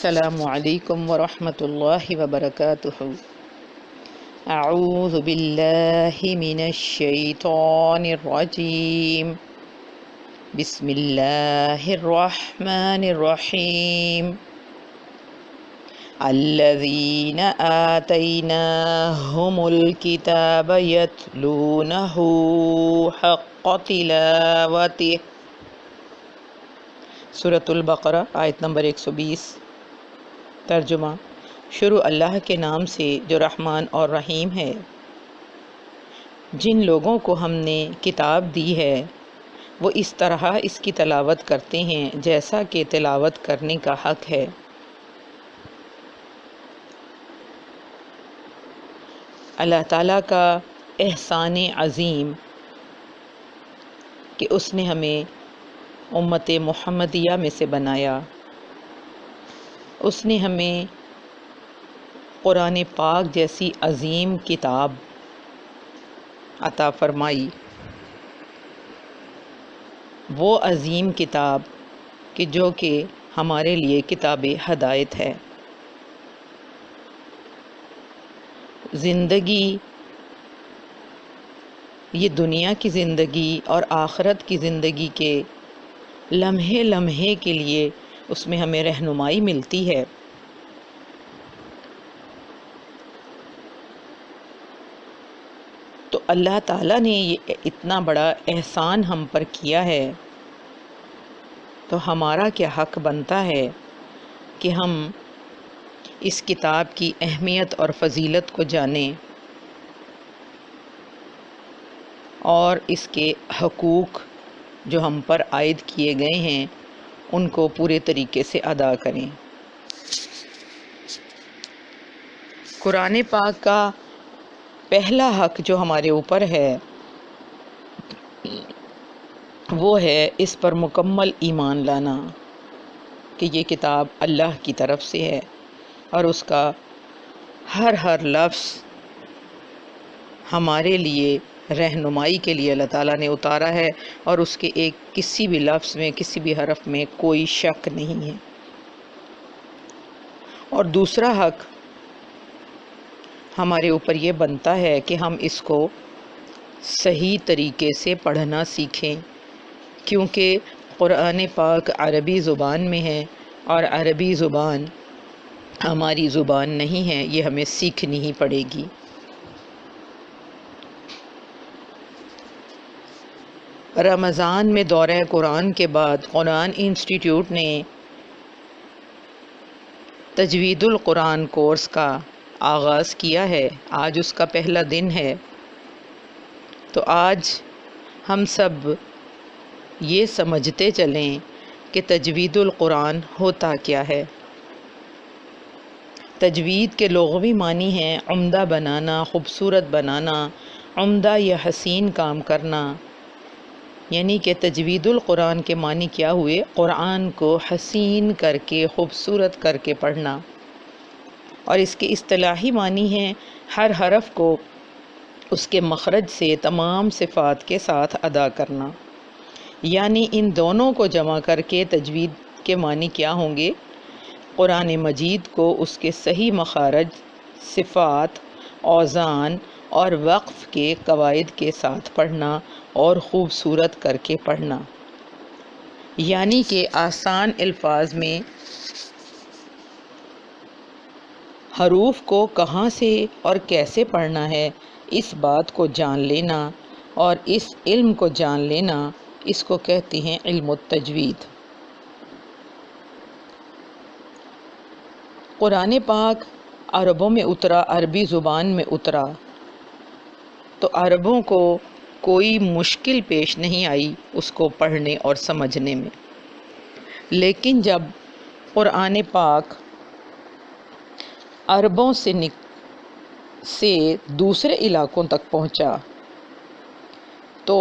السلام علیکم ورحمۃ اللہ وبرکاتہ۔ اعوذ باللہ من الشیطان الرجیم، بسم اللہ الرحمن الرحیم۔ الذین آتیناہم الکتاب یتلونہ حق تلاوتہ۔ سورۃ البقرہ آیت نمبر 120۔ ترجمہ: شروع اللہ کے نام سے جو رحمان اور رحیم ہے۔ جن لوگوں کو ہم نے کتاب دی ہے وہ اس طرح اس کی تلاوت کرتے ہیں جیسا کہ تلاوت کرنے کا حق ہے۔ اللہ تعالیٰ کا احسان عظیم کہ اس نے ہمیں امت محمدیہ میں سے بنایا، اس نے ہمیں قرآن پاک جیسی عظیم کتاب عطا فرمائی، وہ عظیم کتاب کہ جو کہ ہمارے لیے کتاب ہدایت ہے۔ زندگی، یہ دنیا کی زندگی اور آخرت کی زندگی کے لمحے لمحے کے لیے اس میں ہمیں رہنمائی ملتی ہے۔ تو اللہ تعالیٰ نے یہ اتنا بڑا احسان ہم پر کیا ہے، تو ہمارا کیا حق بنتا ہے کہ ہم اس کتاب کی اہمیت اور فضیلت کو جانیں اور اس کے حقوق جو ہم پر عائد کیے گئے ہیں ان کو پورے طریقے سے ادا کریں۔ قرآن پاک کا پہلا حق جو ہمارے اوپر ہے وہ ہے اس پر مکمل ایمان لانا کہ یہ کتاب اللہ کی طرف سے ہے اور اس کا ہر لفظ ہمارے لیے رہنمائی کے لیے اللہ تعالیٰ نے اتارا ہے، اور اس کے ایک کسی بھی لفظ میں، کسی بھی حرف میں کوئی شک نہیں ہے۔ اور دوسرا حق ہمارے اوپر یہ بنتا ہے کہ ہم اس کو صحیح طریقے سے پڑھنا سیکھیں، کیونکہ قرآن پاک عربی زبان میں ہے اور عربی زبان ہماری زبان نہیں ہے، یہ ہمیں سیکھنی ہی پڑے گی۔ رمضان میں دورہ قرآن کے بعد قرآن انسٹیٹیوٹ نے تجوید القرآن کورس کا آغاز کیا ہے۔ آج اس کا پہلا دن ہے، تو آج ہم سب یہ سمجھتے چلیں کہ تجوید القرآن ہوتا کیا ہے۔ تجوید کے لغوی معنی ہیں عمدہ بنانا، خوبصورت بنانا، عمدہ یا حسین کام کرنا، یعنی کہ تجوید القرآن کے معنی کیا ہوئے؟ قرآن کو حسین کر کے، خوبصورت کر کے پڑھنا۔ اور اس کے اصطلاحی معنی ہیں ہر حرف کو اس کے مخرج سے تمام صفات کے ساتھ ادا کرنا، یعنی ان دونوں کو جمع کر کے تجوید کے معنی کیا ہوں گے؟ قرآن مجید کو اس کے صحیح مخارج، صفات، اوزان اور وقف کے قواعد کے ساتھ پڑھنا اور خوبصورت کر کے پڑھنا، یعنی کہ آسان الفاظ میں حروف کو کہاں سے اور کیسے پڑھنا ہے اس بات کو جان لینا، اور اس علم کو جان لینا، اس کو کہتے ہیں علم التجوید۔ قرآن پاک عربوں میں اترا، عربی زبان میں اترا، تو عربوں کو کوئی مشکل پیش نہیں آئی اس کو پڑھنے اور سمجھنے میں۔ لیکن جب قرآن پاک عربوں سے دوسرے علاقوں تک پہنچا تو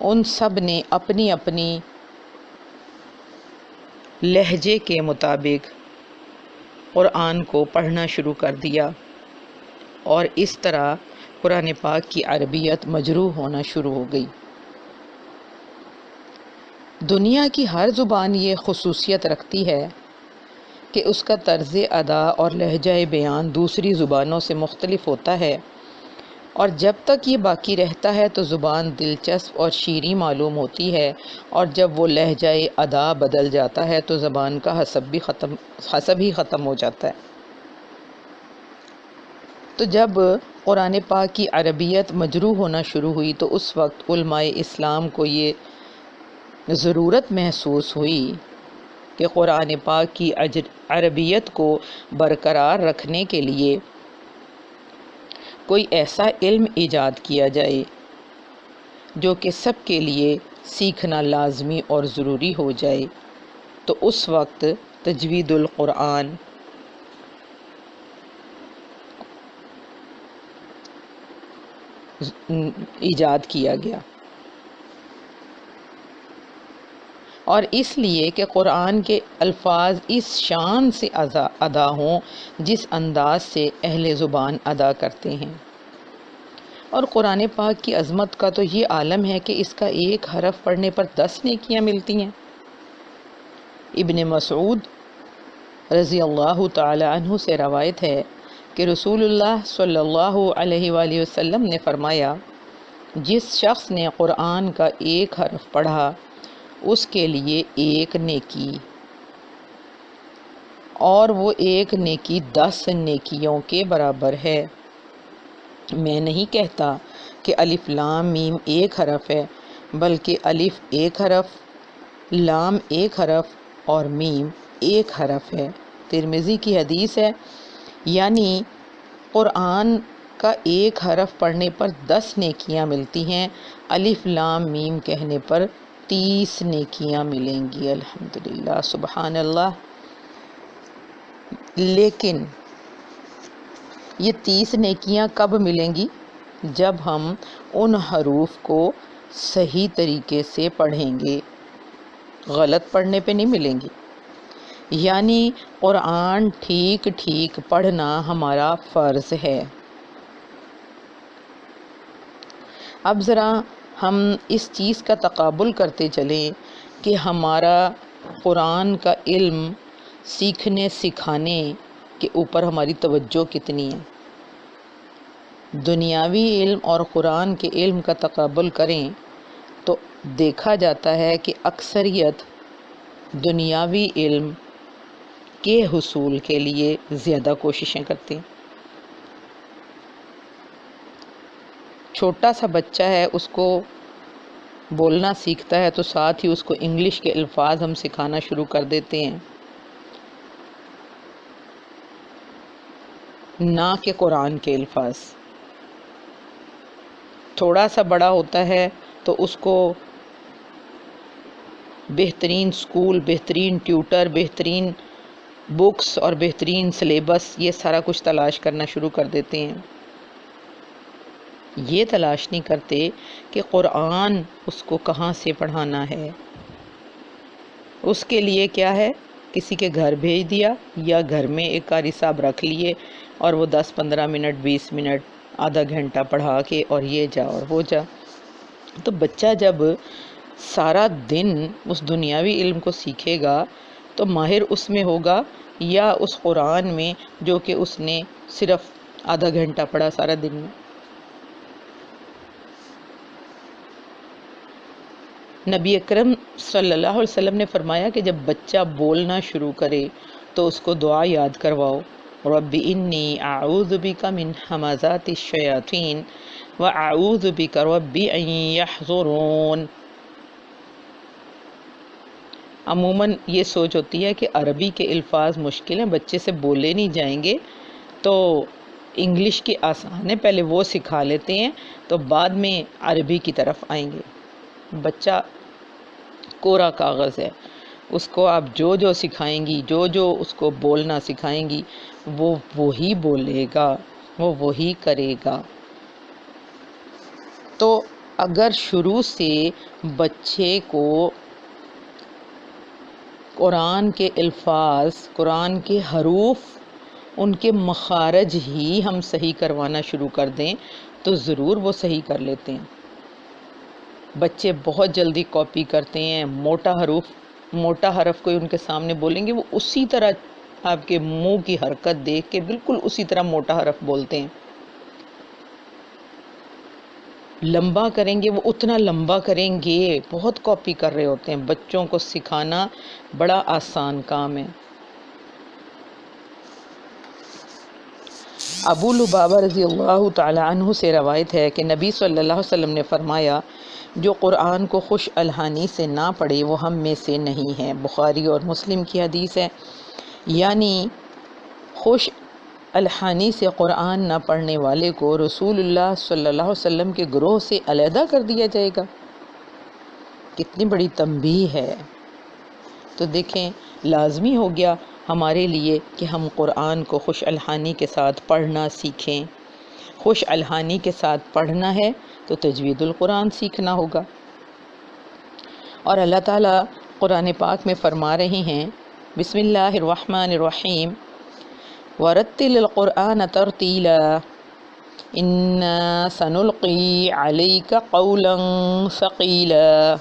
ان سب نے اپنی اپنی لہجے کے مطابق قرآن کو پڑھنا شروع کر دیا، اور اس طرح قرآن پاک کی عربیت مجروح ہونا شروع ہو گئی۔ دنیا کی ہر زبان یہ خصوصیت رکھتی ہے کہ اس کا طرز ادا اور لہجہ بیان دوسری زبانوں سے مختلف ہوتا ہے، اور جب تک یہ باقی رہتا ہے تو زبان دلچسپ اور شیریں معلوم ہوتی ہے، اور جب وہ لہجہ ادا بدل جاتا ہے تو زبان کا حسب ہی ختم ہو جاتا ہے۔ تو جب قرآن پاک کی عربیت مجروح ہونا شروع ہوئی تو اس وقت علماء اسلام کو یہ ضرورت محسوس ہوئی کہ قرآن پاک کی عربیت کو برقرار رکھنے کے لیے کوئی ایسا علم ایجاد کیا جائے جو کہ سب کے لیے سیکھنا لازمی اور ضروری ہو جائے۔ تو اس وقت تجوید القرآن ایجاد کیا گیا، اور اس لیے کہ قرآن کے الفاظ اس شان سے ادا ہوں جس انداز سے اہل زبان ادا کرتے ہیں۔ اور قرآن پاک کی عظمت کا تو یہ عالم ہے کہ اس کا ایک حرف پڑھنے پر 10 نیکیاں ملتی ہیں۔ ابن مسعود رضی اللہ تعالی عنہ سے روایت ہے کہ رسول اللہ صلی اللہ علیہ وآلہ وسلم نے فرمایا، جس شخص نے قرآن کا ایک حرف پڑھا اس کے لیے ایک نیکی، اور وہ ایک نیکی 10 نیکیوں کے برابر ہے۔ میں نہیں کہتا کہ الف لام میم ایک حرف ہے، بلکہ الف ایک حرف، لام ایک حرف اور میم ایک حرف ہے۔ ترمذی کی حدیث ہے، یعنی قرآن کا ایک حرف پڑھنے پر 10 نیکیاں ملتی ہیں، الف لام میم کہنے پر 30 نیکیاں ملیں گی۔ الحمدللہ، سبحان اللہ۔ لیکن یہ 30 نیکیاں کب ملیں گی؟ جب ہم ان حروف کو صحیح طریقے سے پڑھیں گے، غلط پڑھنے پہ نہیں ملیں گی۔ یعنی قرآن ٹھیک ٹھیک پڑھنا ہمارا فرض ہے۔ اب ذرا ہم اس چیز کا تقابل کرتے چلیں کہ ہمارا قرآن کا علم سیکھنے سکھانے کے اوپر ہماری توجہ کتنی ہے۔ دنیاوی علم اور قرآن کے علم کا تقابل کریں تو دیکھا جاتا ہے کہ اکثریت دنیاوی علم کے حصول کے لیے زیادہ کوششیں کرتے ہیں۔ چھوٹا سا بچہ ہے، اس کو بولنا سیکھتا ہے تو ساتھ ہی اس کو انگلش کے الفاظ ہم سکھانا شروع کر دیتے ہیں، نہ کہ قرآن کے الفاظ۔ تھوڑا سا بڑا ہوتا ہے تو اس کو بہترین سکول، بہترین ٹیوٹر، بہترین بکس اور بہترین سلیبس، یہ سارا کچھ تلاش کرنا شروع کر دیتے ہیں۔ یہ تلاش نہیں کرتے کہ قرآن اس کو کہاں سے پڑھانا ہے۔ اس کے لیے کیا ہے، کسی کے گھر بھیج دیا یا گھر میں ایک قاری صاحب رکھ لیے اور وہ 10-15 منٹ 20 منٹ آدھا گھنٹہ پڑھا کے اور یہ جا اور وہ جا۔ تو بچہ جب سارا دن اس دنیاوی علم کو سیکھے گا تو ماہر اس میں ہوگا یا اس قرآن میں جو کہ اس نے صرف آدھا گھنٹہ پڑھا سارا دن میں۔ نبی اکرم صلی اللہ علیہ وسلم نے فرمایا کہ جب بچہ بولنا شروع کرے تو اس کو دعا یاد کرواؤ، رب انی اعوذ بک من ہمزات الشیاطین واعوذ بک رب ان یحضرون۔ عموماً یہ سوچ ہوتی ہے کہ عربی کے الفاظ مشکل ہیں، بچے سے بولے نہیں جائیں گے تو انگلش کے آسان ہیں، پہلے وہ سکھا لیتے ہیں تو بعد میں عربی کی طرف آئیں گے۔ بچہ کورا کاغذ ہے، اس کو آپ جو جو سکھائیں گی، جو جو اس کو بولنا سکھائیں گی، وہ وہی بولے گا، وہ وہی کرے گا۔ تو اگر شروع سے بچے کو قرآن کے الفاظ، قرآن کے حروف، ان کے مخارج ہی ہم صحیح کروانا شروع کر دیں تو ضرور وہ صحیح کر لیتے ہیں۔ بچے بہت جلدی کاپی کرتے ہیں، موٹا حرف کوئی ان کے سامنے بولیں گے وہ اسی طرح آپ کے منہ کی حرکت دیکھ کے بالکل اسی طرح موٹا حرف بولتے ہیں. لمبا کریں گے وہ اتنا لمبا کریں گے. بہت کاپی کر رہے ہوتے ہیں. بچوں کو سکھانا بڑا آسان کام ہے. ابو لبابہ رضی اللہ تعالی عنہ سے روایت ہے کہ نبی صلی اللہ علیہ وسلم نے فرمایا جو قرآن کو خوش الحانی سے نہ پڑھے وہ ہم میں سے نہیں ہے. بخاری اور مسلم کی حدیث ہے. یعنی خوش الحانی سے قرآن نہ پڑھنے والے کو رسول اللہ صلی اللہ علیہ وسلم کے گروہ سے علیحدہ کر دیا جائے گا. کتنی بڑی تنبیہ ہے. تو دیکھیں لازمی ہو گیا ہمارے لیے کہ ہم قرآن کو خوش الحانی کے ساتھ پڑھنا سیکھیں. خوش الحانی کے ساتھ پڑھنا ہے تو تجوید القرآن سیکھنا ہوگا. اور اللہ تعالیٰ قرآن پاک میں فرما رہے ہیں بسم اللہ الرحمن الرحیم وَرَتِّلِ الْقُرْآنَ تَرْتِيلًا إِنَّا سَنُلْقِي عَلَيْكَ قَوْلًا ثَقِيلًا.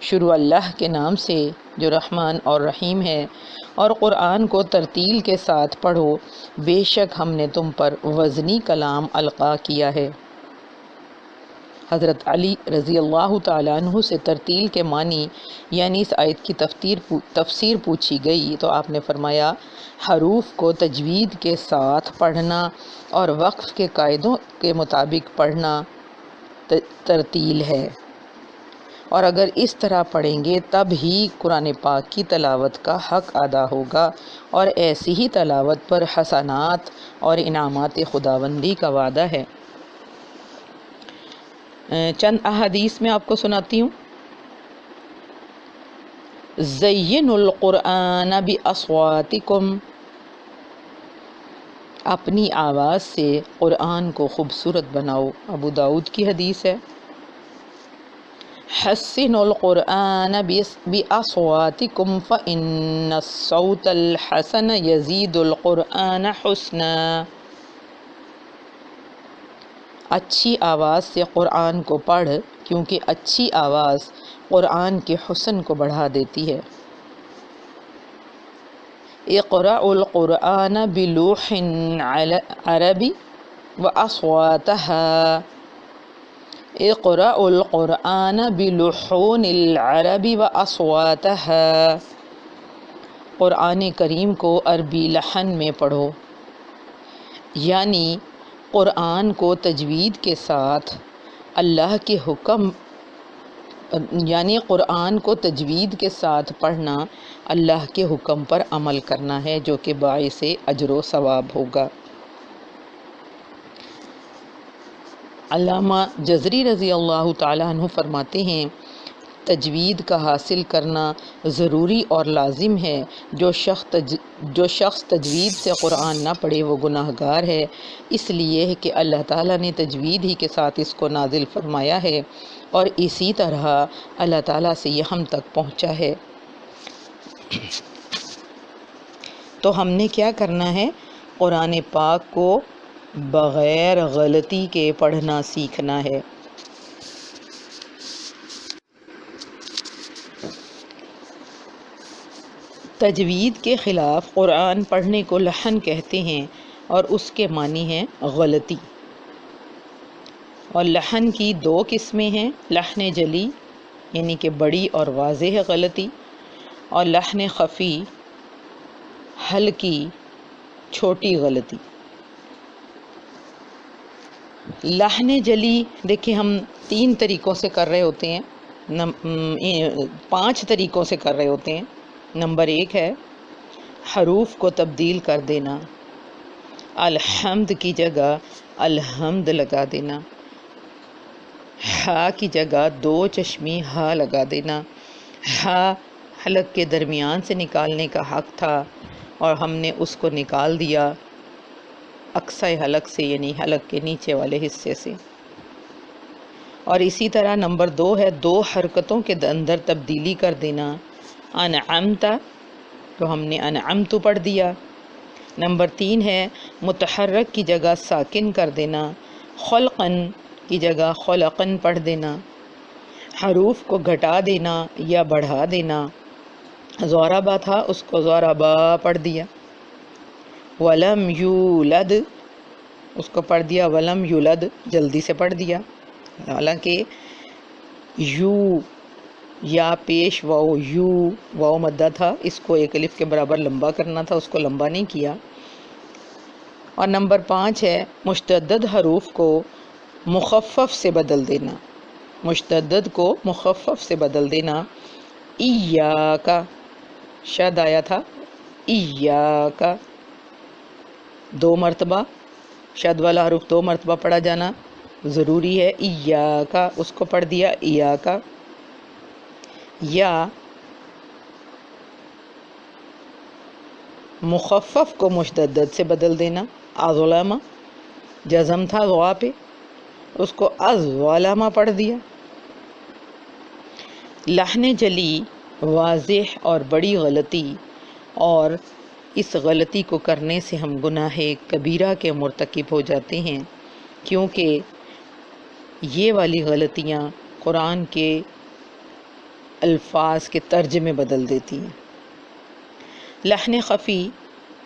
شروع اللہ کے نام سے جو رحمان اور رحیم ہے. اور قرآن کو ترتیل کے ساتھ پڑھو بے شک ہم نے تم پر وزنی کلام القا کیا ہے. حضرت علی رضی اللہ تعالیٰ عنہ سے ترتیل کے معنی یعنی اس آیت کی تفسیر پوچھی گئی تو آپ نے فرمایا حروف کو تجوید کے ساتھ پڑھنا اور وقف کے قاعدوں کے مطابق پڑھنا ترتیل ہے. اور اگر اس طرح پڑھیں گے تب ہی قرآن پاک کی تلاوت کا حق ادا ہوگا. اور ایسی ہی تلاوت پر حسنات اور انعامات خداوندی کا وعدہ ہے. چند احادیث میں آپ کو سناتی ہوں. زینوا القرآن باصواتکم، اپنی آواز سے قرآن کو خوبصورت بناؤ. ابو داؤد کی حدیث ہے. حسنوا القرآن باصواتکم فإن الصوت الحسن یزید القرآن حسنا. اچھی آواز سے قرآن کو پڑھ کیونکہ اچھی آواز قرآن کے حسن کو بڑھا دیتی ہے. اقرأوا القرآن بلوح عربی واصواتها. اقرأوا القرآن بلحون العرب واصواتها. قرآن کریم کو عربی لحن میں پڑھو. یعنی قرآن کو تجوید کے ساتھ اللہ کے حکم یعنی قرآن کو تجوید کے ساتھ پڑھنا اللہ کے حکم پر عمل کرنا ہے جو کہ باعث اجر و ثواب ہوگا. علامہ جزری رضی اللہ تعالیٰ عنہ فرماتے ہیں تجوید کا حاصل کرنا ضروری اور لازم ہے. جو شخص تجوید سے قرآن نہ پڑھے وہ گناہ گار ہے. اس لیے کہ اللہ تعالیٰ نے تجوید ہی کے ساتھ اس کو نازل فرمایا ہے اور اسی طرح اللہ تعالیٰ سے یہ ہم تک پہنچا ہے. تو ہم نے کیا کرنا ہے؟ قرآن پاک کو بغیر غلطی کے پڑھنا سیکھنا ہے. تجوید کے خلاف قرآن پڑھنے کو لحن کہتے ہیں اور اس کے معنی ہیں غلطی. اور لحن کی دو قسمیں ہیں، لحن جلی یعنی کہ بڑی اور واضح غلطی، اور لحن خفی ہلکی چھوٹی غلطی. لحن جلی دیکھیں ہم 3 طریقوں سے کر رہے ہوتے ہیں، 5 طریقوں سے کر رہے ہوتے ہیں. نمبر 1 ہے حروف کو تبدیل کر دینا. الحمد کی جگہ الحمد لگا دینا. ہا کی جگہ 2 چشمی ہا لگا دینا. ہا حلق کے درمیان سے نکالنے کا حق تھا اور ہم نے اس کو نکال دیا اقصی حلق سے یعنی حلق کے نیچے والے حصے سے. اور اسی طرح نمبر 2 ہے 2 حرکتوں کے اندر تبدیلی کر دینا. انعمت تو ہم نے انعمت پڑھ دیا. نمبر 3 ہے متحرک کی جگہ ساکن کر دینا. خلقن کی جگہ خلقن پڑھ دینا. حروف کو گھٹا دینا یا بڑھا دینا. ضربہ تھا اس کو ضربا پڑھ دیا، ولم یولد اس کو پڑھ دیا ولم یولد، جلدی سے پڑھ دیا، حالانکہ یو یا پیش واؤ یو واؤ مدہ تھا، اس کو ایک الف کے برابر لمبا کرنا تھا، اس کو لمبا نہیں کیا۔ اور نمبر 5 ہے مشتدد حروف کو مخفف سے بدل دینا، مشتدد کو مخفف سے بدل دینا۔ ایاکا شد آیا تھا، ایاکا 2 مرتبہ، شد والا حروف 2 مرتبہ پڑھا جانا ضروری ہے، ایاکا اس کو پڑھ دیا ایاکا۔ یا مخفف کو مشدد سے بدل دینا، اظلم جزم تھا ضا پہ، اس کو اظلم پڑھ دیا۔ لحن جلی واضح اور بڑی غلطی، اور اس غلطی کو کرنے سے ہم گناہ کبیرہ کے مرتکب ہو جاتے ہیں، کیونکہ یہ والی غلطیاں قرآن کے الفاظ کے ترجمے بدل دیتی ہیں۔ لحن خفی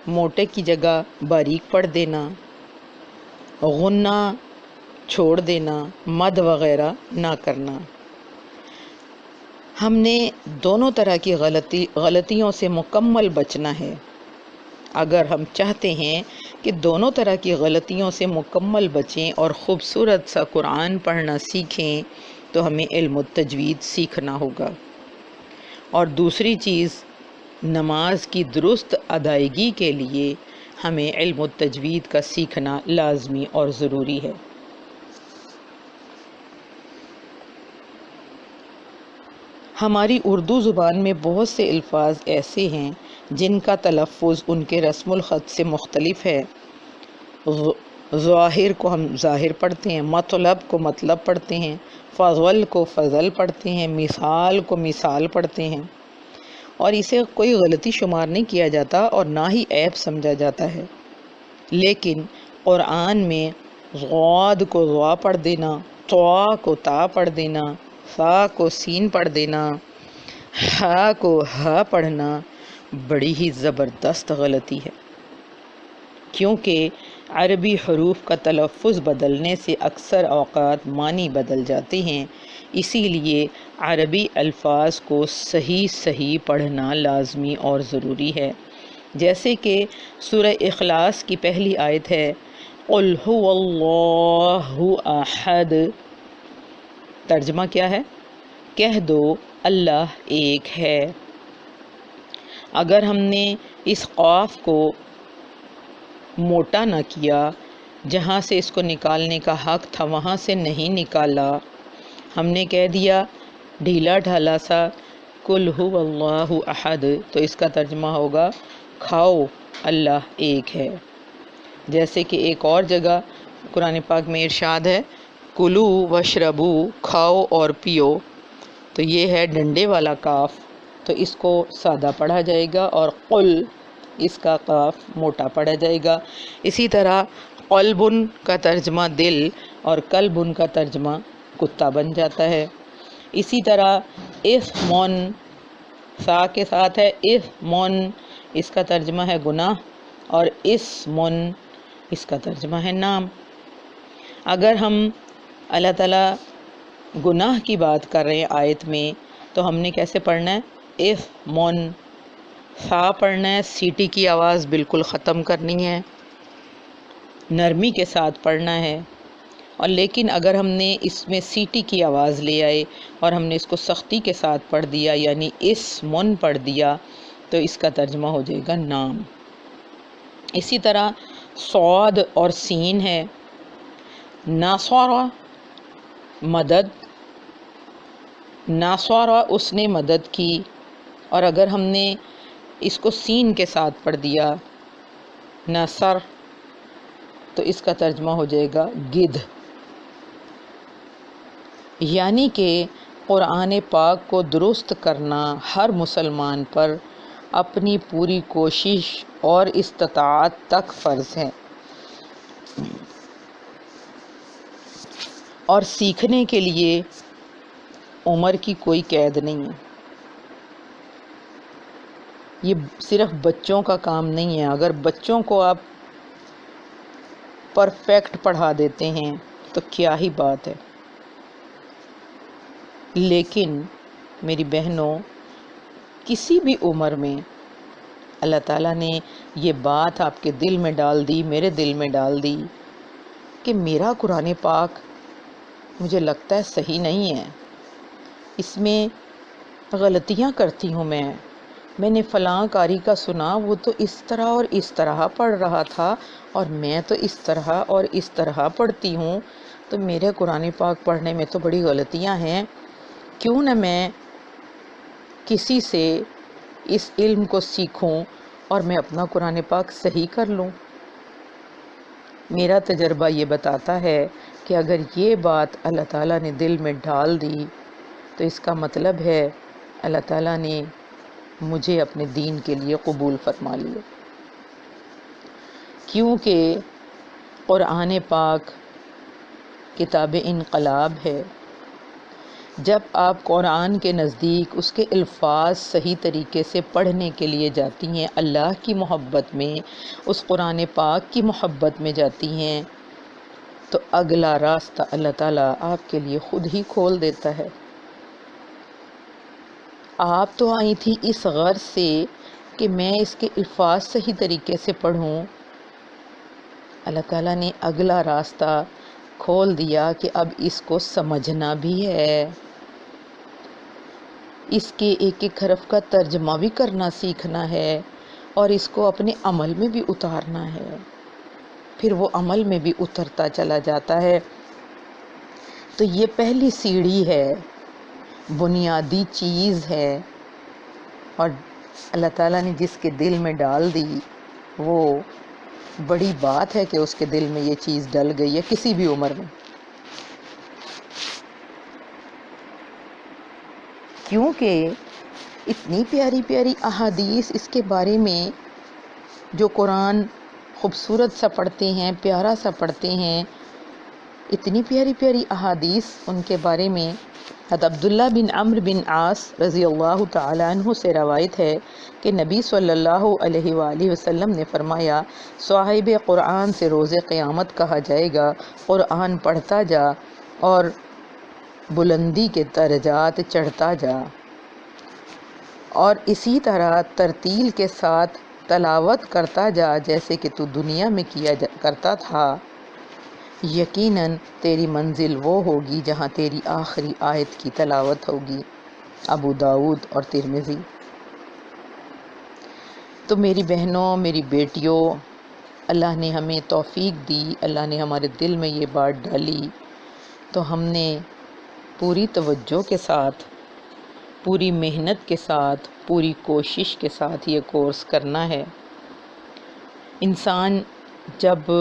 موٹے کی جگہ باریک پڑھ دینا، غنہ چھوڑ دینا، مد وغیرہ نہ کرنا۔ ہم نے دونوں طرح کی غلطیوں سے مکمل بچنا ہے۔ اگر ہم چاہتے ہیں کہ دونوں طرح کی غلطیوں سے مکمل بچیں اور خوبصورت سا قرآن پڑھنا سیکھیں تو ہمیں علم التجوید سیکھنا ہوگا۔ اور دوسری چیز، نماز کی درست ادائیگی کے لیے ہمیں علم التجوید کا سیکھنا لازمی اور ضروری ہے۔ ہماری اردو زبان میں بہت سے الفاظ ایسے ہیں جن کا تلفظ ان کے رسم الخط سے مختلف ہے۔ ظاہر کو ہم ظاہر پڑھتے ہیں، مطلب کو مطلب پڑھتے ہیں، فضل کو فضل پڑھتے ہیں، مثال کو مثال پڑھتے ہیں، اور اسے کوئی غلطی شمار نہیں کیا جاتا اور نہ ہی عیب سمجھا جاتا ہے۔ لیکن قرآن میں غاد کو غا پڑھ دینا، طا کو تا پڑھ دینا، ثا کو سین پڑھ دینا، ہا کو ہا پڑھنا بڑی ہی زبردست غلطی ہے، کیونکہ عربی حروف کا تلفظ بدلنے سے اکثر اوقات معنی بدل جاتے ہیں، اسی لیے عربی الفاظ کو صحیح پڑھنا لازمی اور ضروری ہے۔ جیسے کہ سورہ اخلاص کی پہلی آیت ہے قُلْ هُوَ اللَّهُ أَحَدٌ، ترجمہ کیا ہے؟ کہہ دو اللہ ایک ہے۔ اگر ہم نے اس قاف کو موٹا نہ کیا، جہاں سے اس کو نکالنے کا حق تھا وہاں سے نہیں نکالا، ہم نے کہہ دیا ڈھیلا ڈھالا سا قُلْ هُوَ اللَّهُ أَحَدٌ، تو اس کا ترجمہ ہوگا کھاؤ اللہ ایک ہے۔ جیسے کہ ایک اور جگہ قرآن پاک میں ارشاد ہے کُلُوا وَاشْرَبُوا، کھاؤ اور پیو، تو یہ ہے ڈنڈے والا کاف، تو اس کو سادہ پڑھا جائے گا، اور قل اس کا قاف موٹا پڑھا جائے گا۔ اسی طرح قلبن کا ترجمہ دل اور کلبن کا ترجمہ کتا بن جاتا ہے۔ اسی طرح اثمن سا کے ساتھ ہے اثمن، اس کا ترجمہ ہے گناہ، اور اسمن اس کا ترجمہ ہے نام۔ اگر ہم اللہ تعالیٰ گناہ کی بات کر رہے ہیں آیت میں، تو ہم نے کیسے پڑھنا ہے؟ اثمن سا پڑھنا ہے، سیٹی کی آواز بالکل ختم کرنی ہے، نرمی کے ساتھ پڑھنا ہے۔ اور لیکن اگر ہم نے اس میں سیٹی کی آواز لے آئے اور ہم نے اس کو سختی کے ساتھ پڑھ دیا، یعنی اسمن پڑھ دیا، تو اس کا ترجمہ ہو جائے گا نام۔ اسی طرح صاد اور سین ہے، ناصر مدد، ناصر اس نے مدد کی، اور اگر ہم نے اس کو سین کے ساتھ پڑھ دیا نصر، تو اس کا ترجمہ ہو جائے گا گدھ۔ یعنی کہ قرآن پاک کو درست کرنا ہر مسلمان پر اپنی پوری کوشش اور استطاعت تک فرض ہے، اور سیکھنے کے لیے عمر کی کوئی قید نہیں ہے۔ یہ صرف بچوں کا کام نہیں ہے. اگر بچوں کو آپ پرفیکٹ پڑھا دیتے ہیں تو کیا ہی بات ہے. لیکن میری بہنوں، کسی بھی عمر میں اللہ تعالیٰ نے یہ بات آپ کے دل میں ڈال دی، میرے دل میں ڈال دی کہ میرا قرآن پاک مجھے لگتا ہے صحیح نہیں ہے، اس میں غلطیاں کرتی ہوں میں نے فلاں قاری کا سنا، وہ تو اس طرح اور اس طرح پڑھ رہا تھا اور میں تو اس طرح اور اس طرح پڑھتی ہوں، تو میرے قرآن پاک پڑھنے میں تو بڑی غلطیاں ہیں. کیوں نہ میں کسی سے اس علم کو سیکھوں اور میں اپنا قرآن پاک صحیح کر لوں. میرا تجربہ یہ بتاتا ہے کہ اگر یہ بات اللہ تعالیٰ نے دل میں ڈال دی تو اس کا مطلب ہے اللہ تعالیٰ نے مجھے اپنے دین کے لیے قبول فرما لیا. کیونکہ قرآن پاک کتاب انقلاب ہے. جب آپ قرآن کے نزدیک اس کے الفاظ صحیح طریقے سے پڑھنے کے لیے جاتی ہیں، اللہ کی محبت میں، اس قرآن پاک کی محبت میں جاتی ہیں، تو اگلا راستہ اللہ تعالیٰ آپ کے لیے خود ہی کھول دیتا ہے. آپ تو آئی تھی اس غرض سے کہ میں اس کے الفاظ صحیح طریقے سے پڑھوں. اللہ تعالیٰ نے اگلا راستہ کھول دیا کہ اب اس کو سمجھنا بھی ہے، اس کے ایک ایک حرف کا ترجمہ بھی کرنا سیکھنا ہے اور اس کو اپنے عمل میں بھی اتارنا ہے. پھر وہ عمل میں بھی اترتا چلا جاتا ہے. تو یہ پہلی سیڑھی ہے، بنیادی چیز ہے، اور اللہ تعالیٰ نے جس کے دل میں ڈال دی وہ بڑی بات ہے کہ اس کے دل میں یہ چیز ڈل گئی ہے کسی بھی عمر میں. کیونکہ اتنی پیاری پیاری احادیث اس کے بارے میں جو قرآن خوبصورت سا پڑھتے ہیں، پیارا سا پڑھتے ہیں، اتنی پیاری پیاری احادیث ان کے بارے میں. حضرت عبداللہ بن عمرو بن عاص رضی اللہ تعالیٰ عنہ سے روایت ہے کہ نبی صلی اللہ علیہ وآلہ وسلم نے فرمایا، صاحب قرآن سے روز قیامت کہا جائے گا، قرآن پڑھتا جا اور بلندی کے درجات چڑھتا جا، اور اسی طرح ترتیل کے ساتھ تلاوت کرتا جا جیسے کہ تو دنیا میں کیا کرتا تھا. یقیناً تیری منزل وہ ہوگی جہاں تیری آخری آیت کی تلاوت ہوگی. ابو داؤد اور ترمذی. تو میری بہنوں، میری بیٹیوں، اللہ نے ہمیں توفیق دی، اللہ نے ہمارے دل میں یہ بات ڈالی، تو ہم نے پوری توجہ کے ساتھ، پوری محنت کے ساتھ، پوری کوشش کے ساتھ یہ کورس کرنا ہے. انسان جب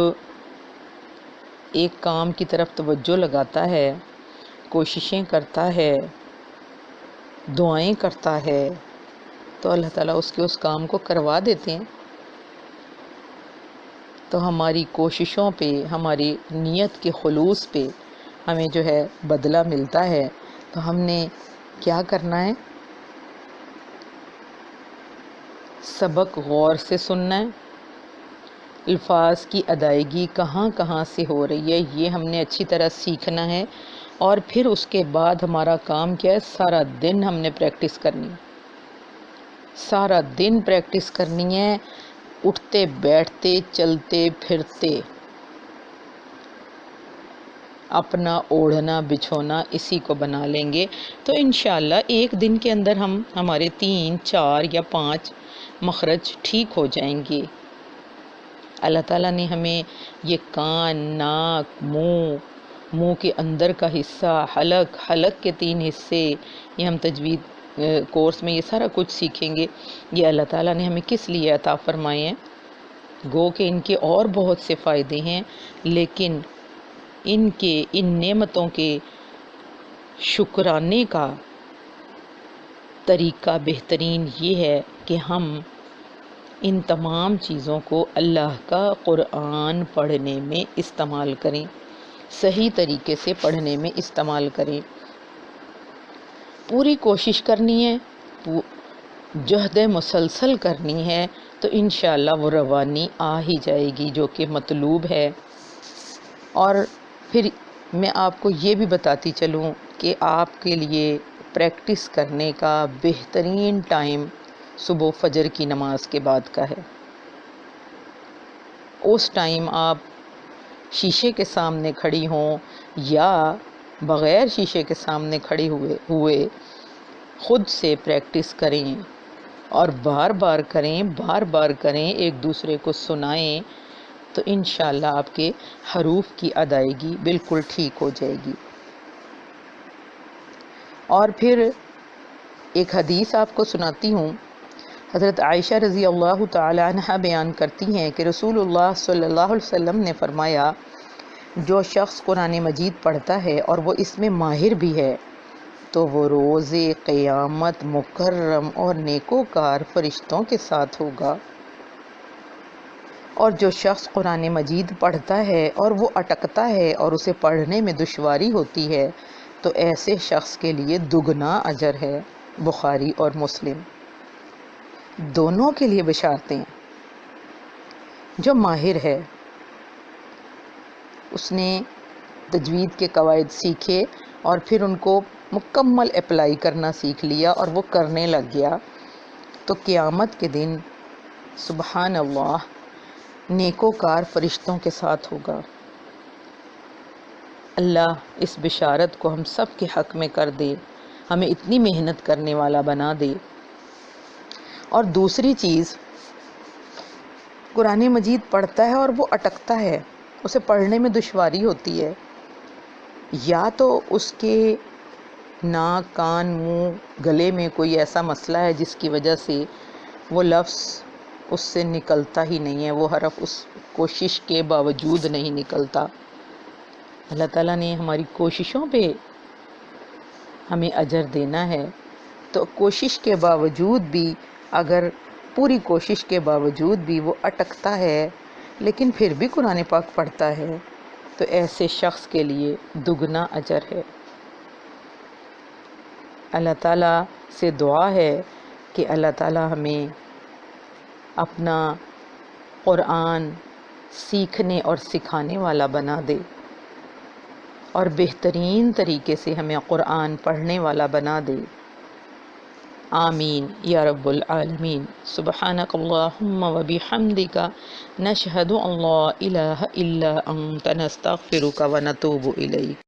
ایک کام کی طرف توجہ لگاتا ہے، کوششیں کرتا ہے، دعائیں کرتا ہے، تو اللہ تعالیٰ اس کے اس کام کو کروا دیتے ہیں. تو ہماری کوششوں پہ، ہماری نیت کے خلوص پہ ہمیں جو ہے بدلہ ملتا ہے. تو ہم نے کیا کرنا ہے؟ سبق غور سے سننا ہے، الفاظ کی ادائیگی کہاں کہاں سے ہو رہی ہے یہ ہم نے اچھی طرح سیکھنا ہے، اور پھر اس کے بعد ہمارا کام کیا ہے؟ سارا دن ہم نے پریکٹس کرنی ہے، سارا دن پریکٹس کرنی ہے، اٹھتے بیٹھتے چلتے پھرتے اپنا اوڑھنا بچھونا اسی کو بنا لیں گے تو انشاءاللہ ایک دن کے اندر ہمارے 3 4 یا 5 مخرج ٹھیک ہو جائیں گے. اللہ تعالیٰ نے ہمیں یہ کان، ناک، منہ کے اندر کا حصہ، حلق کے 3 حصے، یہ ہم تجوید کورس میں یہ سارا کچھ سیکھیں گے. یہ اللہ تعالیٰ نے ہمیں کس لیے عطا فرمائے ہیں؟ گو کہ ان کے اور بہت سے فائدے ہیں، لیکن ان نعمتوں کے شکرانے کا طریقہ بہترین یہ ہے کہ ہم ان تمام چیزوں کو اللہ کا قرآن پڑھنے میں استعمال کریں، صحیح طریقے سے پڑھنے میں استعمال کریں. پوری کوشش کرنی ہے، جہد مسلسل کرنی ہے تو انشاءاللہ وہ روانی آ ہی جائے گی جو کہ مطلوب ہے۔ اور پھر میں آپ کو یہ بھی بتاتی چلوں کہ آپ کے لیے پریکٹس کرنے کا بہترین ٹائم صبح فجر کی نماز کے بعد کا ہے۔ اس ٹائم آپ شیشے کے سامنے کھڑی ہوں یا بغیر شیشے کے سامنے کھڑے ہوئے خود سے پریکٹس کریں اور بار بار کریں، ایک دوسرے کو سنائیں، تو انشاءاللہ آپ کے حروف کی ادائیگی بالکل ٹھیک ہو جائے گی۔ اور پھر ایک حدیث آپ کو سناتی ہوں۔ حضرت عائشہ رضی اللہ تعالی عنہ بیان کرتی ہیں کہ رسول اللہ صلی اللہ علیہ وسلم نے فرمایا، جو شخص قرآن مجید پڑھتا ہے اور وہ اس میں ماہر بھی ہے تو وہ روز قیامت مکرم اور نیکوکار فرشتوں کے ساتھ ہوگا، اور جو شخص قرآن مجید پڑھتا ہے اور وہ اٹکتا ہے اور اسے پڑھنے میں دشواری ہوتی ہے تو ایسے شخص کے لیے دگنا اجر ہے۔ بخاری اور مسلم دونوں کے لیے بشارتیں۔ جو ماہر ہے اس نے تجوید کے قواعد سیکھے اور پھر ان کو مکمل اپلائی کرنا سیکھ لیا اور وہ کرنے لگ گیا تو قیامت کے دن سبحان اللہ نیکوکار فرشتوں کے ساتھ ہوگا۔ اللہ اس بشارت کو ہم سب کے حق میں کر دے، ہمیں اتنی محنت کرنے والا بنا دے۔ اور دوسری چیز، قرآن مجید پڑھتا ہے اور وہ اٹکتا ہے، اسے پڑھنے میں دشواری ہوتی ہے، یا تو اس کے ناک، کان، منہ، گلے میں کوئی ایسا مسئلہ ہے جس کی وجہ سے وہ لفظ اس سے نکلتا ہی نہیں ہے، وہ حرف اس کوشش کے باوجود نہیں نکلتا۔ اللہ تعالیٰ نے ہماری کوششوں پہ ہمیں اجر دینا ہے، تو کوشش کے باوجود بھی، اگر پوری کوشش کے باوجود بھی وہ اٹکتا ہے لیکن پھر بھی قرآن پاک پڑھتا ہے تو ایسے شخص کے لیے دگنا اجر ہے۔ اللہ تعالیٰ سے دعا ہے کہ اللہ تعالیٰ ہمیں اپنا قرآن سیکھنے اور سکھانے والا بنا دے اور بہترین طریقے سے ہمیں قرآن پڑھنے والا بنا دے۔ آمین یا رب العالمین۔ سبحانک اللہم و بحمدک، نشہد ان لا الہ الا انت، نستغفرک و نتوب الیک۔